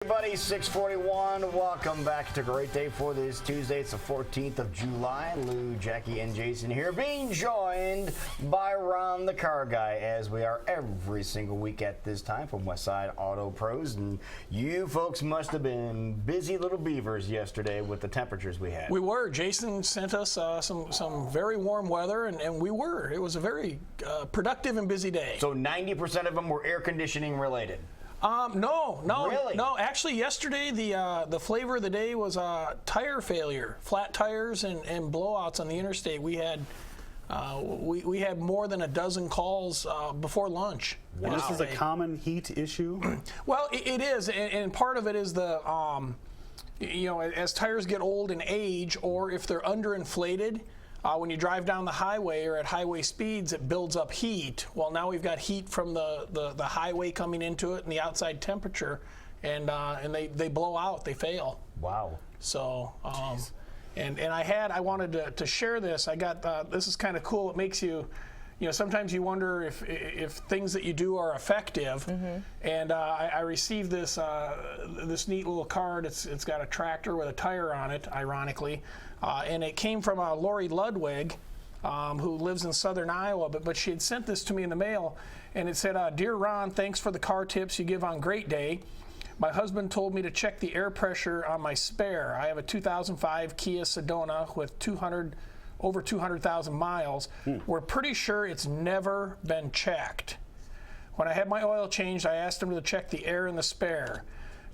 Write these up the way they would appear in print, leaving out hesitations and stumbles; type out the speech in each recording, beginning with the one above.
Everybody, 641. Welcome back to Great Day for this Tuesday. It's the 14th of July. Lou, Jackie, and Jason here, being joined by Ron the Car Guy, as we are every single week at this time from Westside Auto Pros. And you folks must have been busy little beavers yesterday with the temperatures we had. We were. Jason sent us some very warm weather, and we were. It was a very productive and busy day. So 90% of them were air conditioning related. No. Really? No, actually, yesterday the flavor of the day was tire failure, flat tires and blowouts on the interstate. We had we had more than a dozen calls before lunch. Wow. This is a common heat issue? Well, it is, and part of it is the as tires get old and age, or if they're underinflated. When you drive down the highway or at highway speeds, it builds up heat. Well, now we've got heat from the highway coming into it and the outside temperature, and they blow out, they fail. Wow. So, and I wanted to share this. I got this is kind of cool. It makes you sometimes you wonder if things that you do are effective. Mm-hmm. And I received this neat little card. It's got a tractor with a tire on it, ironically, and it came from Lori Ludwig, who lives in southern Iowa. But she had sent this to me in the mail, and it said, "Dear Ron, thanks for the car tips you give on Great Day. My husband told me to check the air pressure on my spare. I have a 2005 Kia Sedona with over 200,000 miles. We're pretty sure it's never been checked. When I had my oil changed, I asked him to check the air in the spare.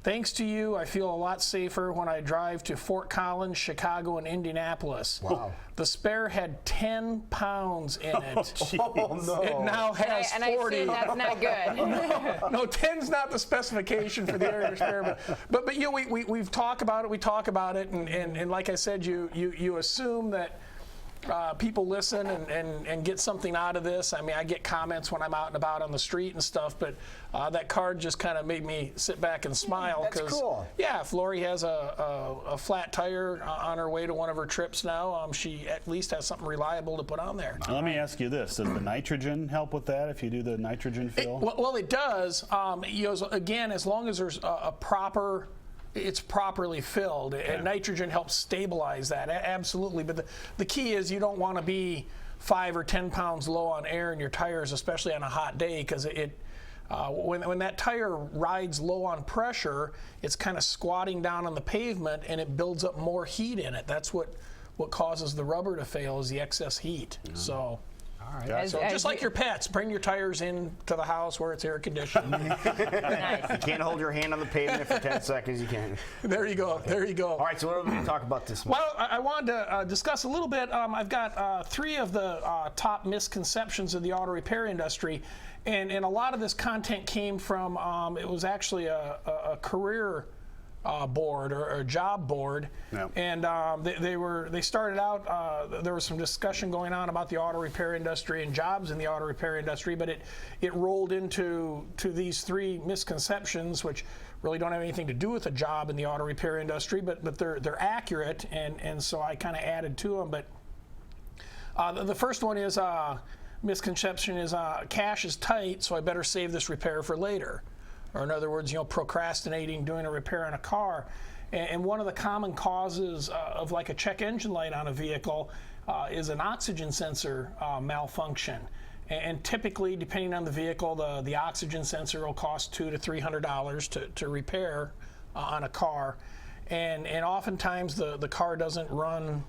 Thanks to you, I feel a lot safer when I drive to Fort Collins, Chicago, and Indianapolis." Wow. The spare had 10 pounds in it. Oh, no. It now has 40. And I see that's not good. No, 10's not the specification for the air in your spare. But we've talked about it. We talk about it, and like I said, you assume that people listen and get something out of this. I mean, I get comments when I'm out and about on the street and stuff, but that card just kind of made me sit back and smile. That's cool. Yeah, if Lori has a flat tire on her way to one of her trips now, she at least has something reliable to put on there. Now, let me ask you this. Does the nitrogen help with that if you do the nitrogen fill? Well, it does. Again, as long as there's it's properly filled, and nitrogen helps stabilize that. Absolutely, but the key is you don't want to be 5 or 10 pounds low on air in your tires, especially on a hot day, because when that tire rides low on pressure, it's kind of squatting down on the pavement, and it builds up more heat in it. That's what causes the rubber to fail, is the excess heat. So. All right. So just like your pets, bring your tires into the house where it's air conditioned. Nice. You can't hold your hand on the pavement for 10 seconds. You can't. There you go. There you go. All right, so what are we going to talk about this month? Well, I wanted to discuss a little bit. I've got 3 of the top misconceptions of the auto repair industry, and a lot of this content came from, it was actually a career board or a job board. Yep. And they started out, there was some discussion going on about the auto repair industry and jobs in the auto repair industry, but it rolled into these 3 misconceptions, which really don't have anything to do with a job in the auto repair industry, but they're accurate, and so I kind of added to them. But the first one is misconception is cash is tight, so I better save this repair for later. Or in other words, procrastinating doing a repair on a car. And one of the common causes of like a check engine light on a vehicle is an oxygen sensor malfunction. And typically, depending on the vehicle, the oxygen sensor will cost $200 to $300 to repair on a car. And oftentimes the car doesn't run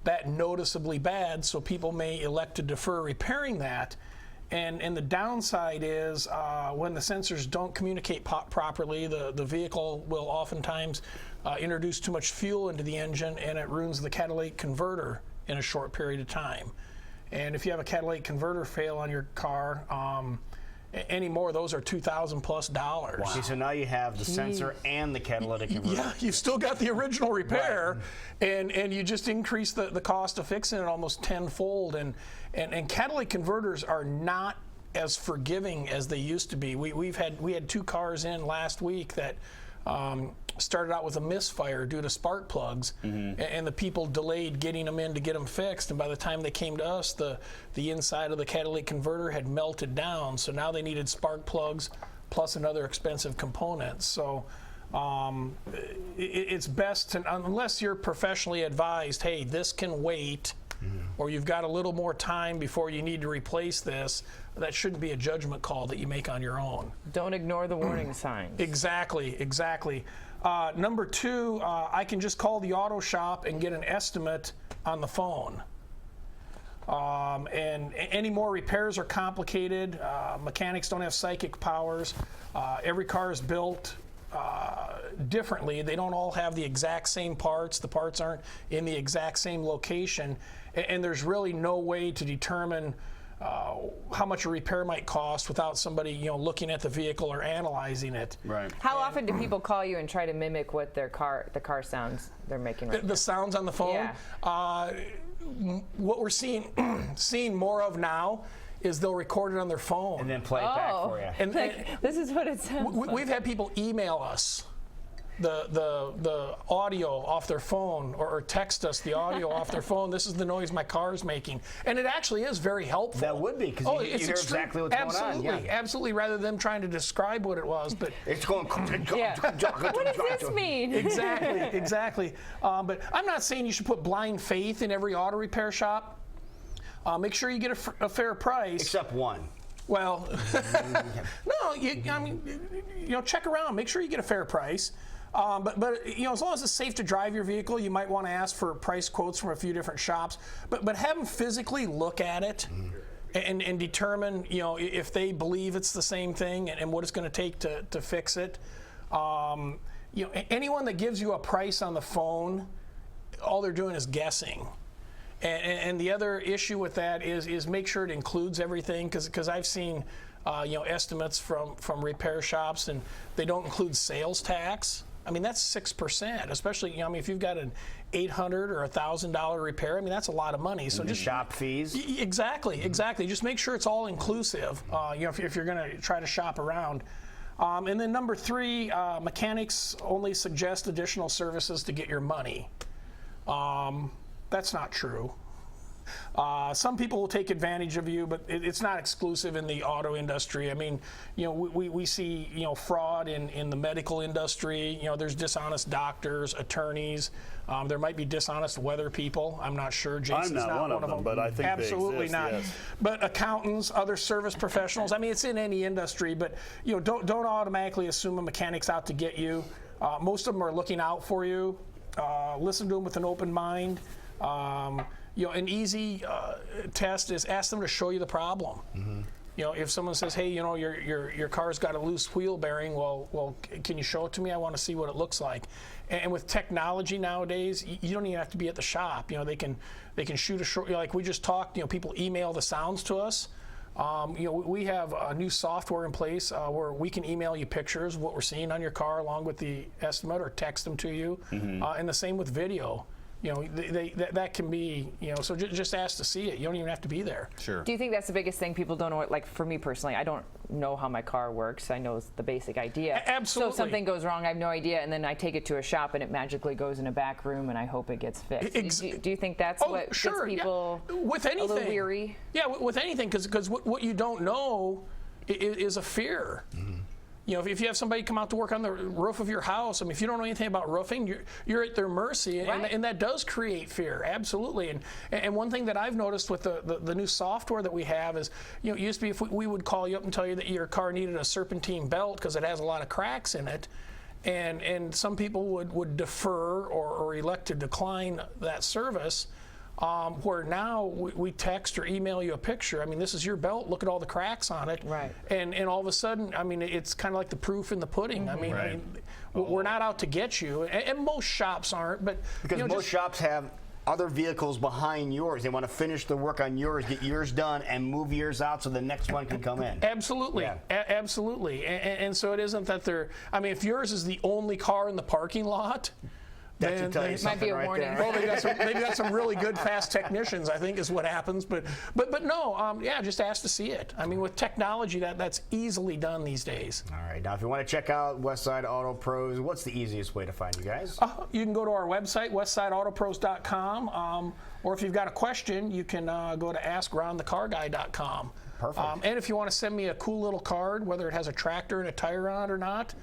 that noticeably bad, so people may elect to defer repairing that. And the downside is when the sensors don't communicate properly, the vehicle will oftentimes introduce too much fuel into the engine, and it ruins the catalytic converter in a short period of time. And if you have a catalytic converter fail on your car, anymore, those are $2,000+ dollars. Wow. Okay, so now you have the sensor and the catalytic converter. Yeah, you've still got the original repair, right. and you just increase the cost of fixing it almost tenfold. And catalytic converters are not as forgiving as they used to be. We had 2 cars in last week that started out with a misfire due to spark plugs, and the people delayed getting them in to get them fixed, and by the time they came to us, the inside of the catalytic converter had melted down, so now they needed spark plugs plus another expensive component. So It's best to, unless you're professionally advised, hey, this can wait, or you've got a little more time before you need to replace this, that shouldn't be a judgment call that you make on your own. Don't ignore the warning signs. Exactly, exactly. Number two, I can just call the auto shop and get an estimate on the phone. And any more repairs are complicated. Mechanics don't have psychic powers. Every car is built differently. They don't all have the exact same parts. The parts aren't in the exact same location. And there's really no way to determine how much a repair might cost without somebody, looking at the vehicle or analyzing it. Right. How often do people call you and try to mimic what the car sounds they're making right The sounds on the phone? Yeah. What we're seeing more of now is they'll record it on their phone. And then play it back for you. And This is what it sounds like. we've had people email us the audio off their phone, or text us the audio off their phone. This is the noise my car's making, and it actually is very helpful. That would be, because you hear exactly what's absolutely, going on. Yeah. Absolutely, rather than them trying to describe what it was, but It's going. Yeah. What does this mean? exactly. But I'm not saying you should put blind faith in every auto repair shop. Make sure you get a fair price. Except one. Well, no, check around. Make sure you get a fair price. But as long as it's safe to drive your vehicle, you might want to ask for price quotes from a few different shops. But have them physically look at it and determine, if they believe it's the same thing and what it's going to take to fix it. Anyone that gives you a price on the phone, all they're doing is guessing. And the other issue with that is make sure it includes everything, because I've seen estimates from repair shops, and they don't include sales tax. I mean, that's 6%, especially, if you've got an $800 or $1,000 repair, that's a lot of money. So just shop fees. Exactly. Just make sure it's all inclusive. If you're going to try to shop around. And then number three, mechanics only suggest additional services to get your money. That's not true. Some people will take advantage of you, but it's not exclusive in the auto industry. We see, fraud in the medical industry. There's dishonest doctors, attorneys. There might be dishonest weather people. I'm not sure. Jason's I'm not one of them, but I think absolutely they exist, not. yes. But accountants, other service professionals. It's in any industry, but don't automatically assume a mechanic's out to get you. Most of them are looking out for you. Listen to them with an open mind. An easy test is ask them to show you the problem. If someone says, hey, your car's got a loose wheel bearing, well, can you show it to me? I want to see what it looks like. And with technology nowadays, you don't even have to be at the shop. They can shoot a short, like we just talked, people email the sounds to us. We have a new software in place where we can email you pictures of what we're seeing on your car along with the estimate, or text them to you. And the same with video. That can be, so just ask to see it. You don't even have to be there. Sure. Do you think that's the biggest thing people don't know? Like for me personally, I don't know how my car works. I know the basic idea. Absolutely. So if something goes wrong, I have no idea, and then I take it to a shop and it magically goes in a back room and I hope it gets fixed. Do you think that's what gets people with anything, a little weary? Yeah, with anything, because what you don't know is a fear. If you have somebody come out to work on the roof of your house, if you don't know anything about roofing, you're at their mercy, and that does create fear, absolutely. And one thing that I've noticed with the new software that we have is, it used to be if we would call you up and tell you that your car needed a serpentine belt because it has a lot of cracks in it, and some people would defer or elect to decline that service. Where now we text or email you a picture. This is your belt. Look at all the cracks on it. Right. And all of a sudden, it's kind of like the proof in the pudding. We're not out to get you, and most shops aren't. But because most shops have other vehicles behind yours. They want to finish the work on yours, get yours done, and move yours out so the next one can come in. Absolutely. Yeah. Absolutely. And so it isn't that they're. If yours is the only car in the parking lot. That should tell you might be something a right warning. there. Well, they've got some really good fast technicians, I think, is what happens. But no, just ask to see it. With technology, that's easily done these days. All right. Now, if you want to check out Westside Auto Pros, what's the easiest way to find you guys? You can go to our website, westsideautopros.com, or if you've got a question, you can go to askronthecarguy.com. Perfect. And if you want to send me a cool little card, whether it has a tractor and a tire on it or not,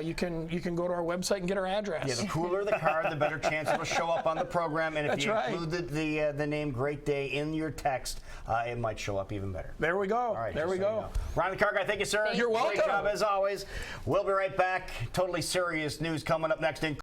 you can go to our website and get our address. Yeah, the cooler the car, the better chance it'll show up on the program. And if That's you right. include the name Great Day in your text, it might show up even better. There we go. All right, there just we so you go. know. Ryan the Car Guy, thank you, sir. You're welcome. Great job as always. We'll be right back. Totally serious news coming up next.